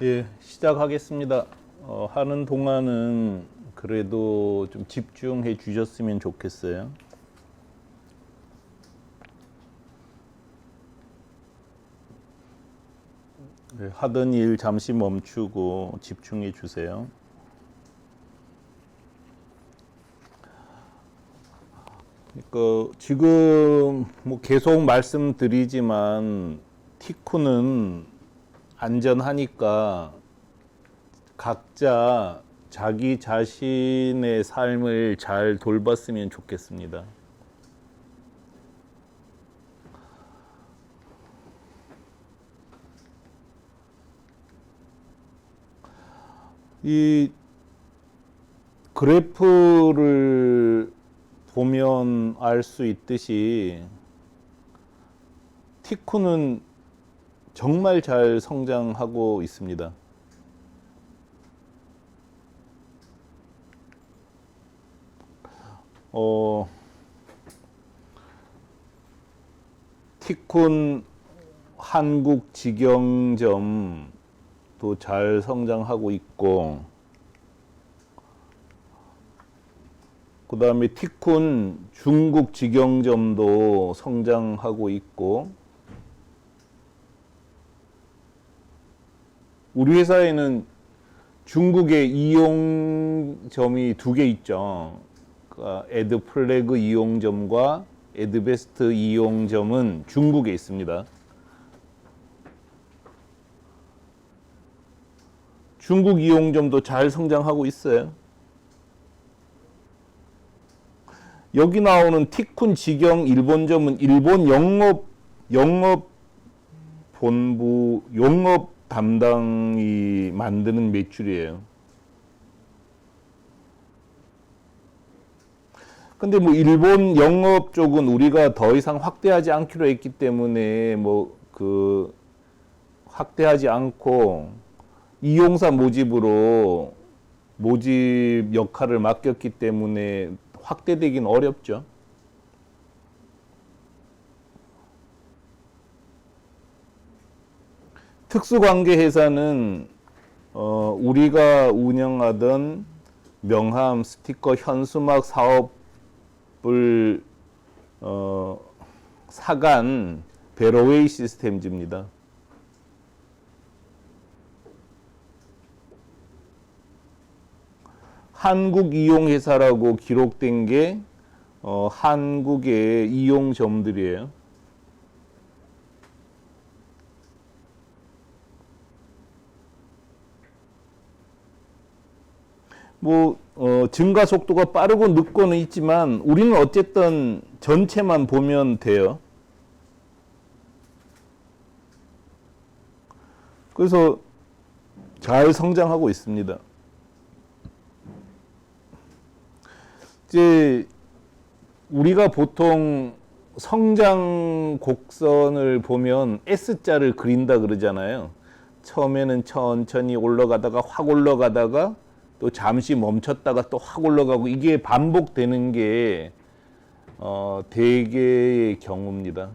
예, 시작하겠습니다. 하는 동안은 그래도 좀 집중해 주셨으면 좋겠어요. 네, 하던 일 잠시 멈추고 집중해 주세요. 그러니까 지금 뭐 계속 말씀드리지만 티쿠는 안전하니까 각자 자기 자신의 삶을 잘 돌봤으면 좋겠습니다. 이 그래프를 보면 알 수 있듯이 티쿠는 정말 잘 성장하고 있습니다. 티쿤 한국 직영점도 잘 성장하고 있고, 그 다음에 티쿤 중국 직영점도 성장하고 있고, 우리 회사에는 중국의 이용점이 2개 있죠. 그러니까 에드플래그 이용점과 에드베스트 이용점은 중국에 있습니다. 중국 이용점도 잘 성장하고 있어요. 여기 나오는 티쿤 직영 일본점은 일본 영업 본부, 영업 담당이 만드는 매출이에요. 근데 뭐 일본 영업 쪽은 우리가 더 이상 확대하지 않기로 했기 때문에 확대하지 않고 이용사 모집 역할을 맡겼기 때문에 확대되긴 어렵죠. 특수관계 회사는 우리가 운영하던 명함, 스티커, 현수막 사업을 사간 베러웨이 시스템즈입니다. 한국 이용회사라고 기록된 게 한국의 이용점들이에요. 증가 속도가 빠르고 늦고는 있지만 우리는 어쨌든 전체만 보면 돼요. 그래서 잘 성장하고 있습니다. 이제 우리가 보통 성장 곡선을 보면 S자를 그린다 그러잖아요. 처음에는 천천히 올라가다가 확 올라가다가 또 잠시 멈췄다가 또 확 올라가고 이게 반복되는 게 대개의 경우입니다.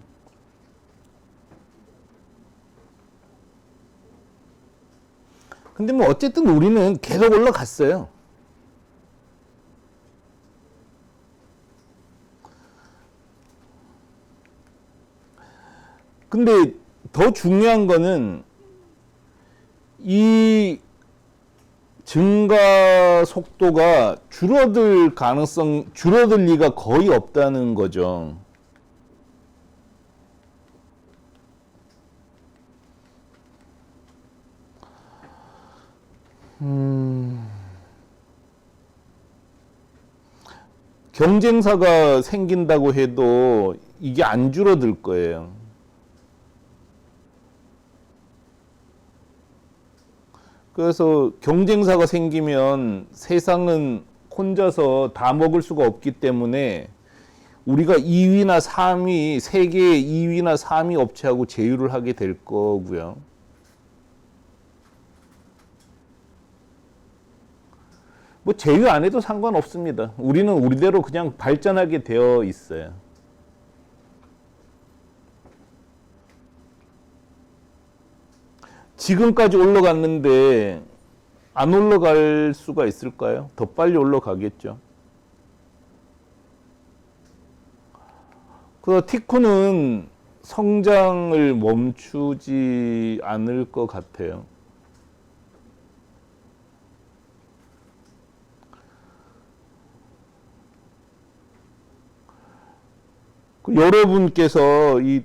근데 뭐 어쨌든 우리는 계속 올라갔어요. 근데 더 중요한 거는 이 증가 속도가 줄어들 리가 거의 없다는 거죠. 경쟁사가 생긴다고 해도 이게 안 줄어들 거예요. 그래서 경쟁사가 생기면 세상은 혼자서 다 먹을 수가 없기 때문에 우리가 2위나 3위, 세계의 2위나 3위 업체하고 제휴를 하게 될 거고요. 뭐 제휴 안 해도 상관없습니다. 우리는 우리대로 그냥 발전하게 되어 있어요. 지금까지 올라갔는데 안 올라갈 수가 있을까요? 더 빨리 올라가겠죠. 그래서 티코는 성장을 멈추지 않을 것 같아요. 여러분께서 이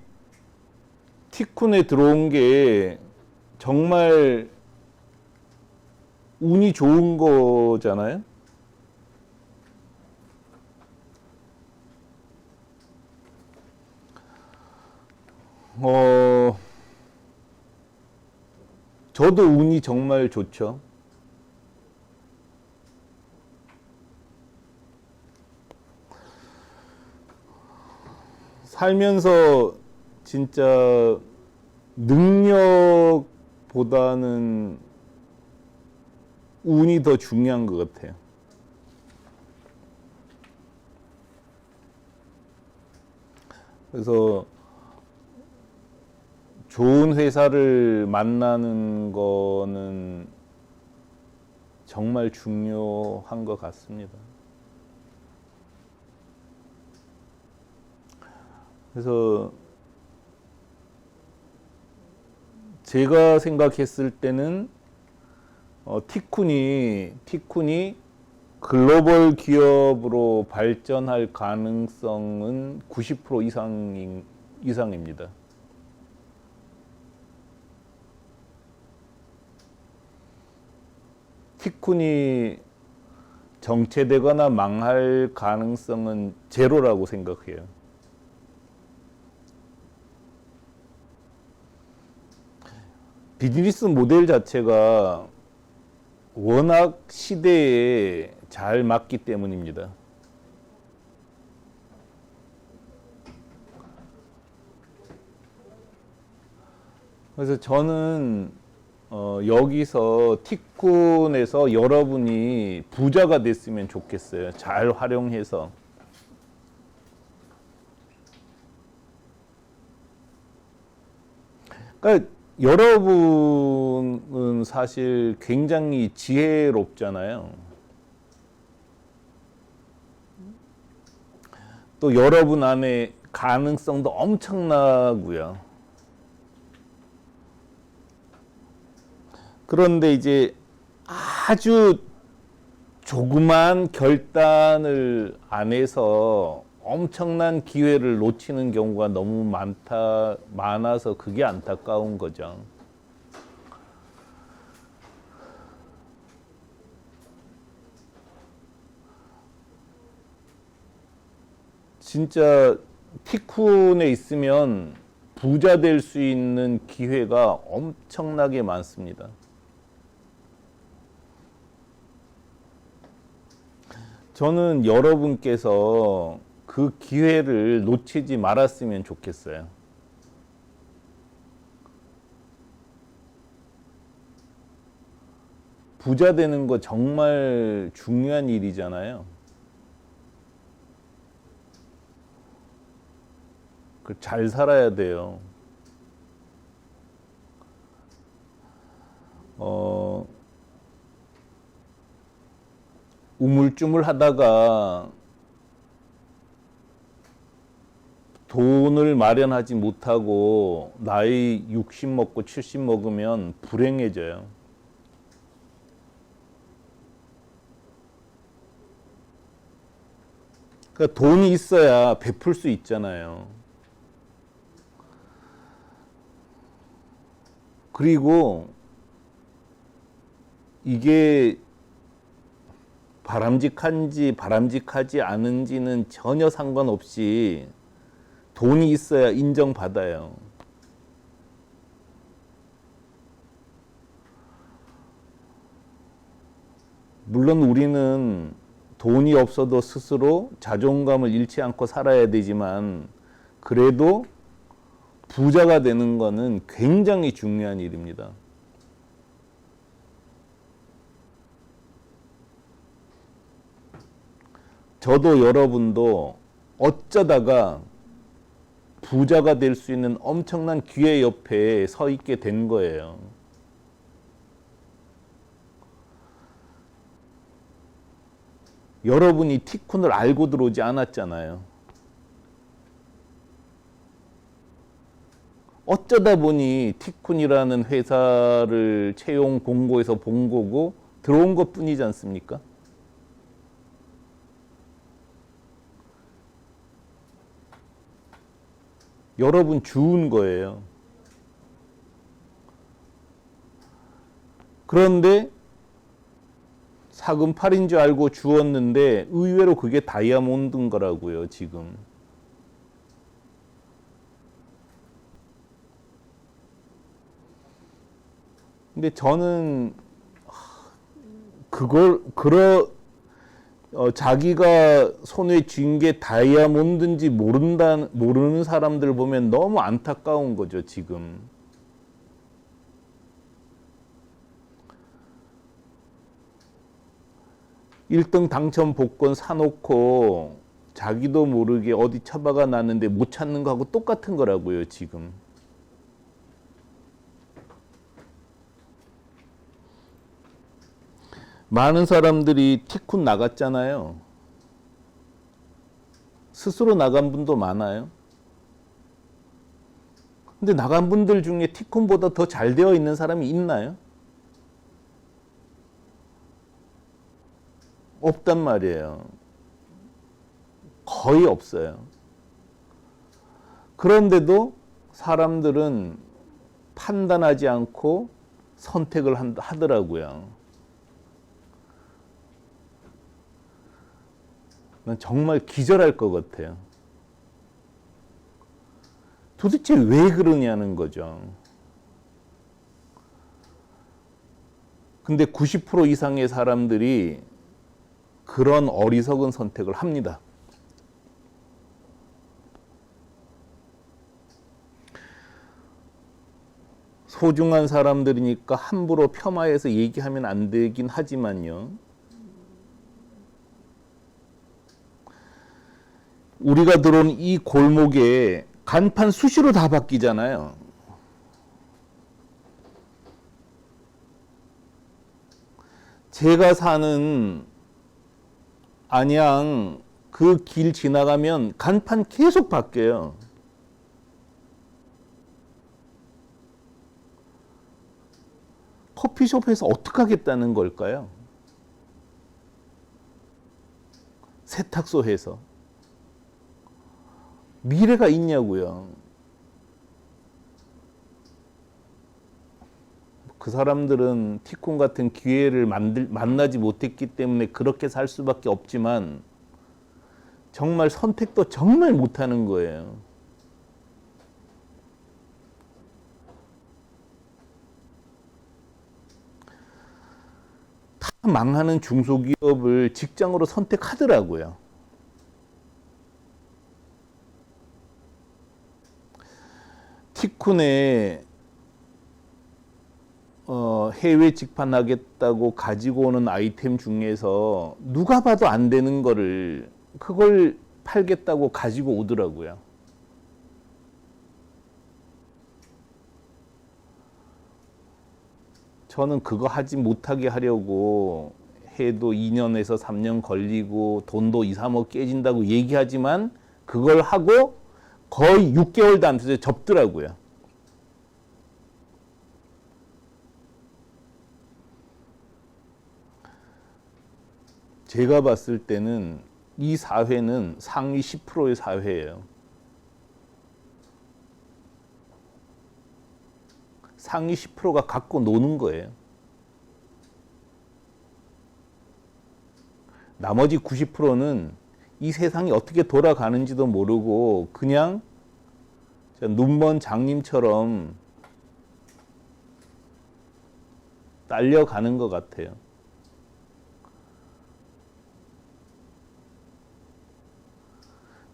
티쿤에 들어온 게 정말 운이 좋은 거잖아요. 저도 운이 정말 좋죠. 살면서 진짜 능력보다는 운이 더 중요한 것 같아요. 그래서 좋은 회사를 만나는 거는 정말 중요한 것 같습니다. 그래서 제가 생각했을 때는 티쿤이 글로벌 기업으로 발전할 가능성은 90% 이상입니다. 티쿤이 정체되거나 망할 가능성은 제로라고 생각해요. 비즈니스 모델 자체가 워낙 시대에 잘 맞기 때문입니다. 그래서 저는 여기서 티쿤에서 여러분이 부자가 됐으면 좋겠어요. 잘 활용해서. 그러니까 여러분은 사실 굉장히 지혜롭잖아요. 또 여러분 안에 가능성도 엄청나고요. 그런데 이제 아주 조그만 결단을 안 해서 엄청난 기회를 놓치는 경우가 너무 많아서 그게 안타까운 거죠. 진짜 티쿤에 있으면 부자 될 수 있는 기회가 엄청나게 많습니다. 저는 여러분께서 그 기회를 놓치지 말았으면 좋겠어요. 부자 되는 거 정말 중요한 일이잖아요. 잘 살아야 돼요. 우물쭈물 하다가 돈을 마련하지 못하고 나이 60 먹고 70 먹으면 불행해져요. 그러니까 돈이 있어야 베풀 수 있잖아요. 그리고 이게 바람직한지 바람직하지 않은지는 전혀 상관없이 돈이 있어야 인정받아요. 물론 우리는 돈이 없어도 스스로 자존감을 잃지 않고 살아야 되지만 그래도 부자가 되는 것은 굉장히 중요한 일입니다. 저도 여러분도 어쩌다가 부자가 될 수 있는 엄청난 기회 옆에 서 있게 된 거예요. 여러분이 티쿤을 알고 들어오지 않았잖아요. 어쩌다 보니 티쿤이라는 회사를 채용 공고에서 본 거고 들어온 것 뿐이지 않습니까? 여러분 주운 거예요. 그런데 사금팔인 줄 알고 주었는데 의외로 그게 다이아몬드인 거라고요, 지금. 근데 저는 자기가 손에 쥔 게 다이아몬드인지 모르는 사람들 보면 너무 안타까운 거죠, 지금. 일등 당첨 복권 사놓고 자기도 모르게 어디 처박아 놨는데 못 찾는 거하고 똑같은 거라고요, 지금. 많은 사람들이 티쿤 나갔잖아요. 스스로 나간 분도 많아요. 근데 나간 분들 중에 티쿤보다 더 잘 되어 있는 사람이 있나요? 없단 말이에요. 거의 없어요. 그런데도 사람들은 판단하지 않고 선택을 하더라고요. 난 정말 기절할 것 같아요. 도대체 왜 그러냐는 거죠. 근데 90% 이상의 사람들이 그런 어리석은 선택을 합니다. 소중한 사람들이니까 함부로 폄하해서 얘기하면 안 되긴 하지만요. 우리가 들어온 이 골목에 간판 수시로 다 바뀌잖아요. 제가 사는 안양 그 길 지나가면 간판 계속 바뀌어요. 커피숍에서 어떻게 하겠다는 걸까요? 세탁소에서. 미래가 있냐고요. 그 사람들은 티쿤 같은 기회를 만나지 못했기 때문에 그렇게 살 수밖에 없지만 정말 선택도 정말 못하는 거예요. 다 망하는 중소기업을 직장으로 선택하더라고요. 티쿤에 해외 직판하겠다고 가지고 오는 아이템 중에서 누가 봐도 안 되는 거를 그걸 팔겠다고 가지고 오더라고요. 저는 그거 하지 못하게 하려고 해도 2년에서 3년 걸리고 돈도 2, 3억 깨진다고 얘기하지만 그걸 하고 거의 6개월도 안 돼서 접더라고요. 제가 봤을 때는 이 사회는 상위 10%의 사회예요. 상위 10%가 갖고 노는 거예요. 나머지 90%는 이 세상이 어떻게 돌아가는지도 모르고 그냥 눈먼 장님처럼 딸려가는 것 같아요.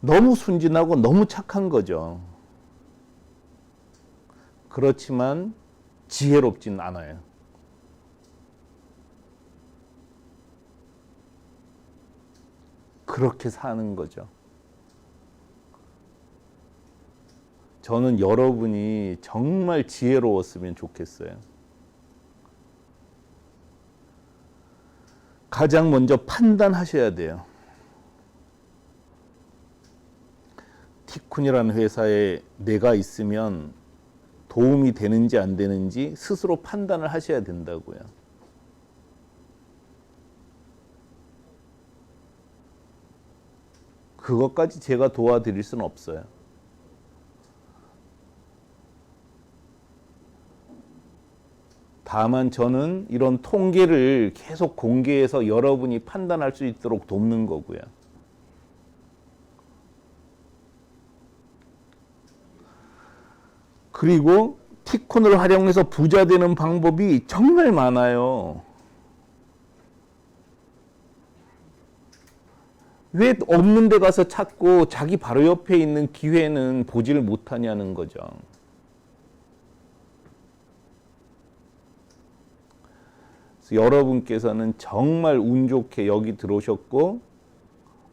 너무 순진하고 너무 착한 거죠. 그렇지만 지혜롭진 않아요. 그렇게 사는 거죠. 저는 여러분이 정말 지혜로웠으면 좋겠어요. 가장 먼저 판단하셔야 돼요. 티쿤이라는 회사에 내가 있으면 도움이 되는지 안 되는지 스스로 판단을 하셔야 된다고요. 그것까지 제가 도와드릴 수는 없어요. 다만 저는 이런 통계를 계속 공개해서 여러분이 판단할 수 있도록 돕는 거고요. 그리고 티콘을 활용해서 부자 되는 방법이 정말 많아요. 왜 없는 데 가서 찾고 자기 바로 옆에 있는 기회는 보지를 못하냐는 거죠. 여러분께서는 정말 운 좋게 여기 들어오셨고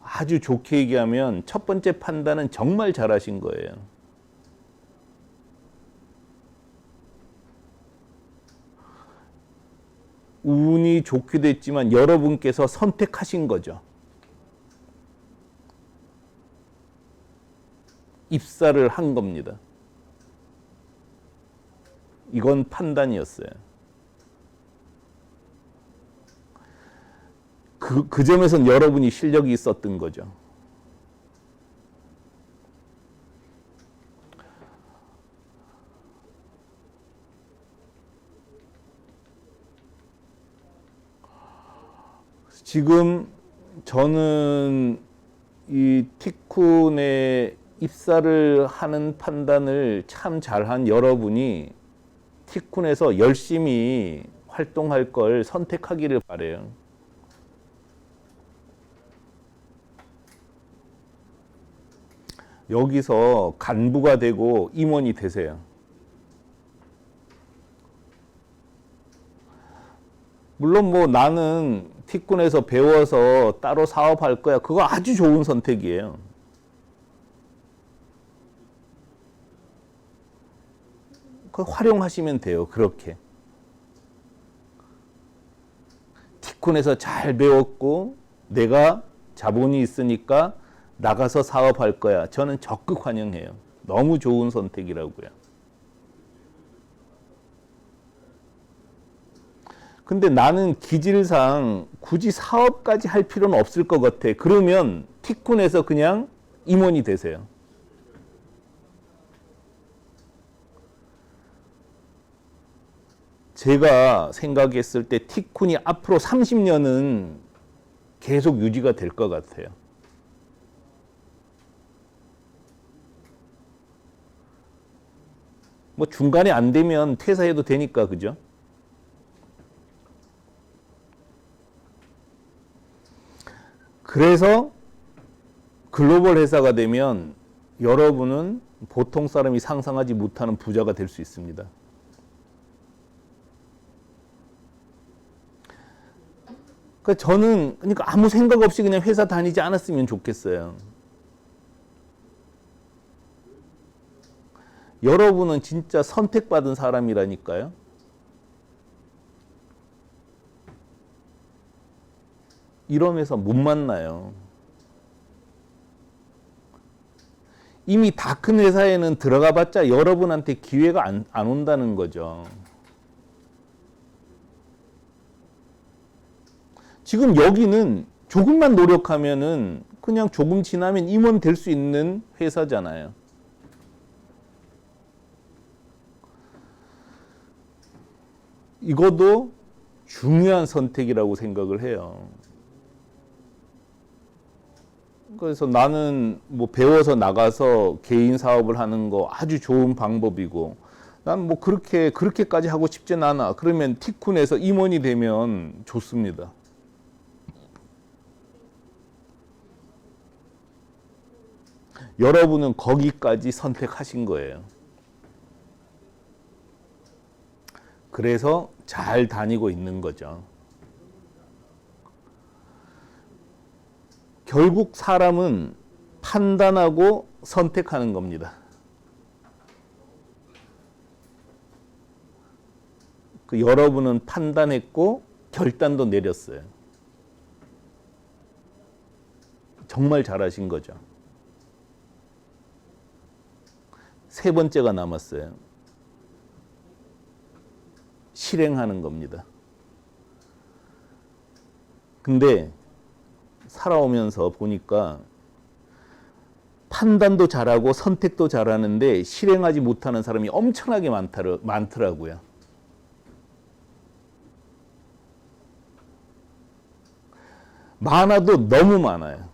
아주 좋게 얘기하면 첫 번째 판단은 정말 잘하신 거예요. 운이 좋기도 했지만 여러분께서 선택하신 거죠. 입사를 한 겁니다. 이건 판단이었어요. 그 점에선 여러분이 실력이 있었던 거죠. 지금 저는 이 티쿤에 입사를 하는 판단을 참 잘한 여러분이 티쿤에서 열심히 활동할 걸 선택하기를 바라요. 여기서 간부가 되고 임원이 되세요. 물론 뭐 나는 티쿤에서 배워서 따로 사업할 거야. 그거 아주 좋은 선택이에요. 그거 활용하시면 돼요. 그렇게. 티쿤에서 잘 배웠고 내가 자본이 있으니까 나가서 사업할 거야. 저는 적극 환영해요. 너무 좋은 선택이라고요. 근데 나는 기질상 굳이 사업까지 할 필요는 없을 것 같아. 그러면 티쿤에서 그냥 임원이 되세요. 제가 생각했을 때 티쿤이 앞으로 30년은 계속 유지가 될 것 같아요. 뭐 중간에 안 되면 퇴사해도 되니까, 그죠? 그래서 글로벌 회사가 되면 여러분은 보통 사람이 상상하지 못하는 부자가 될 수 있습니다. 저는 그러니까 아무 생각 없이 그냥 회사 다니지 않았으면 좋겠어요. 여러분은 진짜 선택받은 사람이라니까요. 이러면서 못 만나요. 이미 다 큰 회사에는 들어가 봤자 여러분한테 기회가 안 온다는 거죠. 지금 여기는 조금만 노력하면은 그냥 조금 지나면 임원 될 수 있는 회사잖아요. 이것도 중요한 선택이라고 생각을 해요. 그래서 나는 뭐 배워서 나가서 개인 사업을 하는 거 아주 좋은 방법이고, 난 뭐 그렇게까지 하고 싶진 않아. 그러면 티쿤에서 임원이 되면 좋습니다. 여러분은 거기까지 선택하신 거예요. 그래서 잘 다니고 있는 거죠. 결국 사람은 판단하고 선택하는 겁니다. 여러분은 판단했고 결단도 내렸어요. 정말 잘하신 거죠. 세 번째가 남았어요. 실행하는 겁니다. 근데 살아오면서 보니까 판단도 잘하고 선택도 잘하는데 실행하지 못하는 사람이 엄청나게 많더라고요. 많아도 너무 많아요.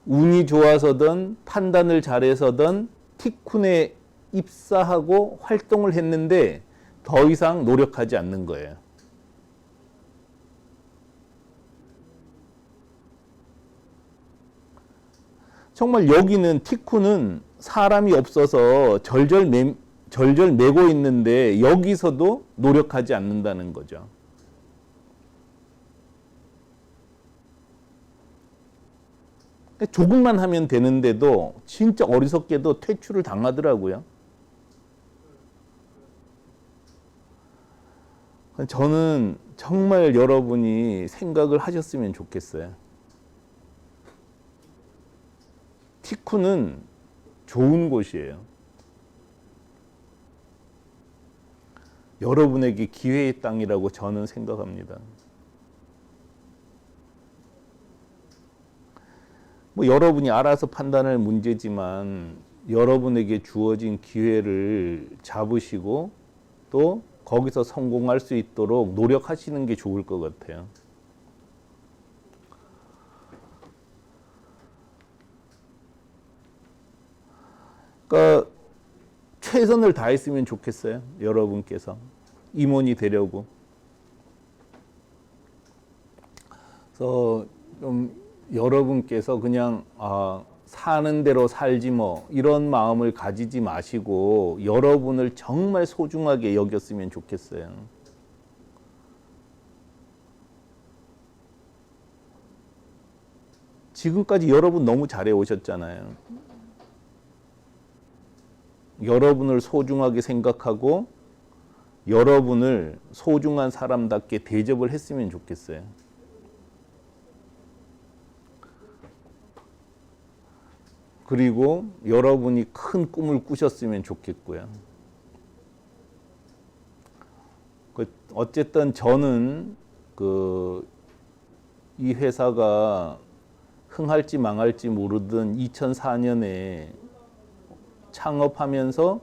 운이 좋아서든 판단을 잘해서든 티쿤에 입사하고 활동을 했는데 더 이상 노력하지 않는 거예요. 정말 여기는 티쿤은 사람이 없어서 절절 매고 있는데 여기서도 노력하지 않는다는 거죠. 조금만 하면 되는데도 진짜 어리석게도 퇴출을 당하더라고요. 저는 정말 여러분이 생각을 하셨으면 좋겠어요. 티쿤은 좋은 곳이에요. 여러분에게 기회의 땅이라고 저는 생각합니다. 뭐 여러분이 알아서 판단할 문제지만 여러분에게 주어진 기회를 잡으시고 또 거기서 성공할 수 있도록 노력하시는 게 좋을 것 같아요. 그러니까 최선을 다했으면 좋겠어요. 여러분께서 임원이 되려고. 그래서 좀 여러분께서 그냥 사는 대로 살지 뭐 이런 마음을 가지지 마시고 여러분을 정말 소중하게 여겼으면 좋겠어요. 지금까지 여러분 너무 잘해 오셨잖아요. 여러분을 소중하게 생각하고 여러분을 소중한 사람답게 대접을 했으면 좋겠어요. 그리고 여러분이 큰 꿈을 꾸셨으면 좋겠고요. 어쨌든 저는 이 회사가 흥할지 망할지 모르던 2004년에 창업하면서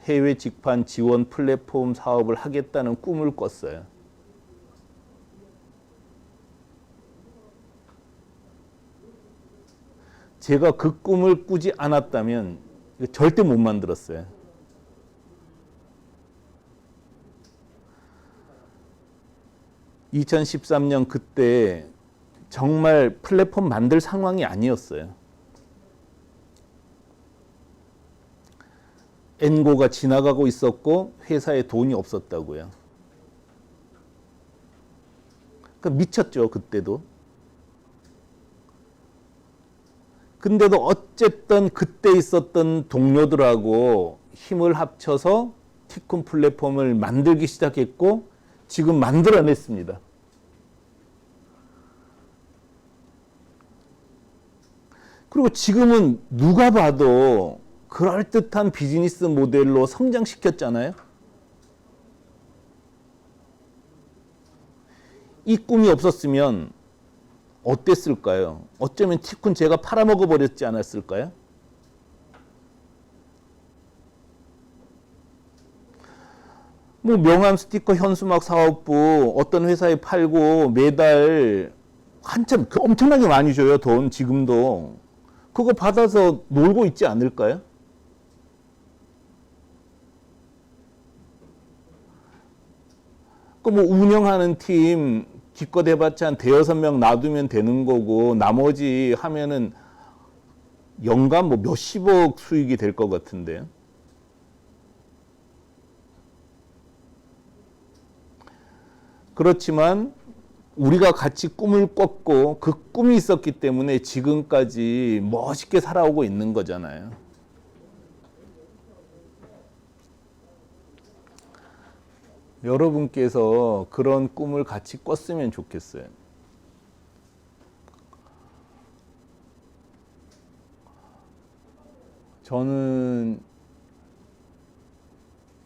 해외 직판 지원 플랫폼 사업을 하겠다는 꿈을 꿨어요. 제가 그 꿈을 꾸지 않았다면 절대 못 만들었어요. (2013년) 그때 정말 플랫폼 만들 상황이 아니었어요. 엔고가 지나가고 있었고 회사에 돈이 없었다고요. 그러니까 미쳤죠, 그때도. 근데도 어쨌든 그때 있었던 동료들하고 힘을 합쳐서 티쿤 플랫폼을 만들기 시작했고 지금 만들어냈습니다. 그리고 지금은 누가 봐도 그럴듯한 비즈니스 모델로 성장시켰잖아요. 이 꿈이 없었으면 어땠을까요? 어쩌면 티쿤 제가 팔아먹어 버렸지 않았을까요? 뭐 명함 스티커 현수막 사업부 어떤 회사에 팔고 매달 한참 엄청나게 많이 줘요, 돈. 지금도 그거 받아서 놀고 있지 않을까요? 그 뭐 운영하는 팀 기껏 해봤자 한 대여섯 명 놔두면 되는 거고 나머지 하면은 연간 뭐 몇십억 수익이 될 것 같은데요. 그렇지만 우리가 같이 꿈을 꿨고 그 꿈이 있었기 때문에 지금까지 멋있게 살아오고 있는 거잖아요. 여러분께서 그런 꿈을 같이 꿨으면 좋겠어요. 저는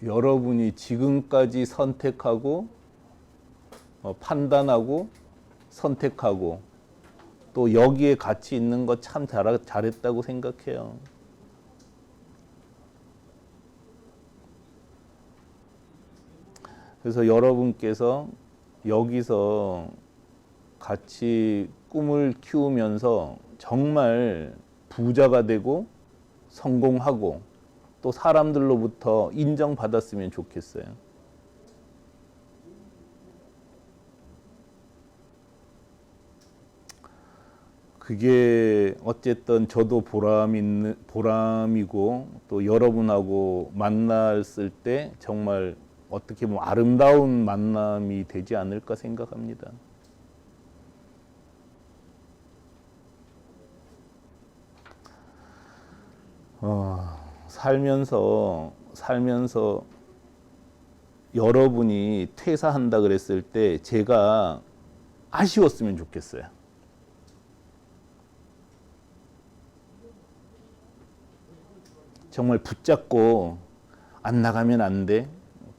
여러분이 지금까지 선택하고 판단하고 선택하고 또 여기에 같이 있는 거 참 잘했다고 생각해요. 그래서 여러분께서 여기서 같이 꿈을 키우면서 정말 부자가 되고 성공하고 또 사람들로부터 인정받았으면 좋겠어요. 그게 어쨌든 저도 보람이고 또 여러분하고 만났을 때 정말 어떻게 보면 아름다운 만남이 되지 않을까 생각합니다. 살면서 여러분이 퇴사한다 그랬을 때 제가 아쉬웠으면 좋겠어요. 정말 붙잡고 안 나가면 안 돼.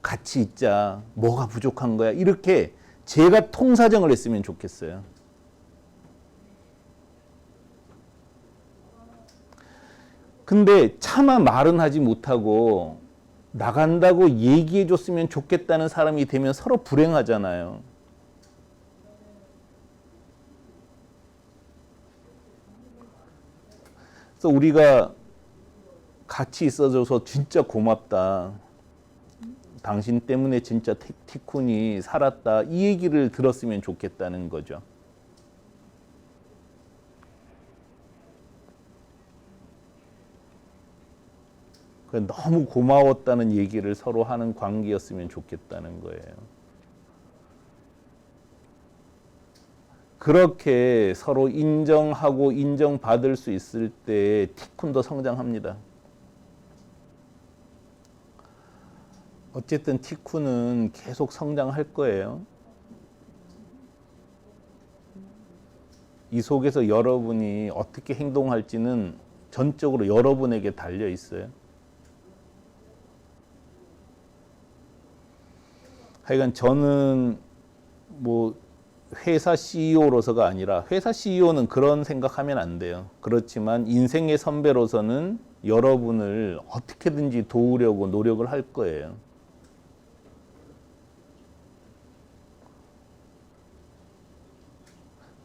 같이 있자. 뭐가 부족한 거야. 이렇게 제가 통사정을 했으면 좋겠어요. 근데 차마 말은 하지 못하고 나간다고 얘기해 줬으면 좋겠다는 사람이 되면 서로 불행하잖아요. 그래서 우리가 같이 있어줘서 진짜 고맙다. 당신 때문에 진짜 티쿤이 살았다. 이 얘기를 들었으면 좋겠다는 거죠. 너무 고마웠다는 얘기를 서로 하는 관계였으면 좋겠다는 거예요. 그렇게 서로 인정하고 인정받을 수 있을 때 티쿤도 성장합니다. 어쨌든 티쿤은 계속 성장할 거예요. 이 속에서 여러분이 어떻게 행동할지는 전적으로 여러분에게 달려 있어요. 하여간 저는 뭐 회사 CEO로서가 아니라 회사 CEO는 그런 생각하면 안 돼요. 그렇지만 인생의 선배로서는 여러분을 어떻게든지 도우려고 노력을 할 거예요.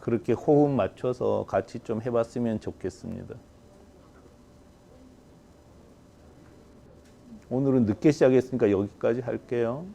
그렇게 호흡 맞춰서 같이 좀 해봤으면 좋겠습니다. 오늘은 늦게 시작했으니까 여기까지 할게요.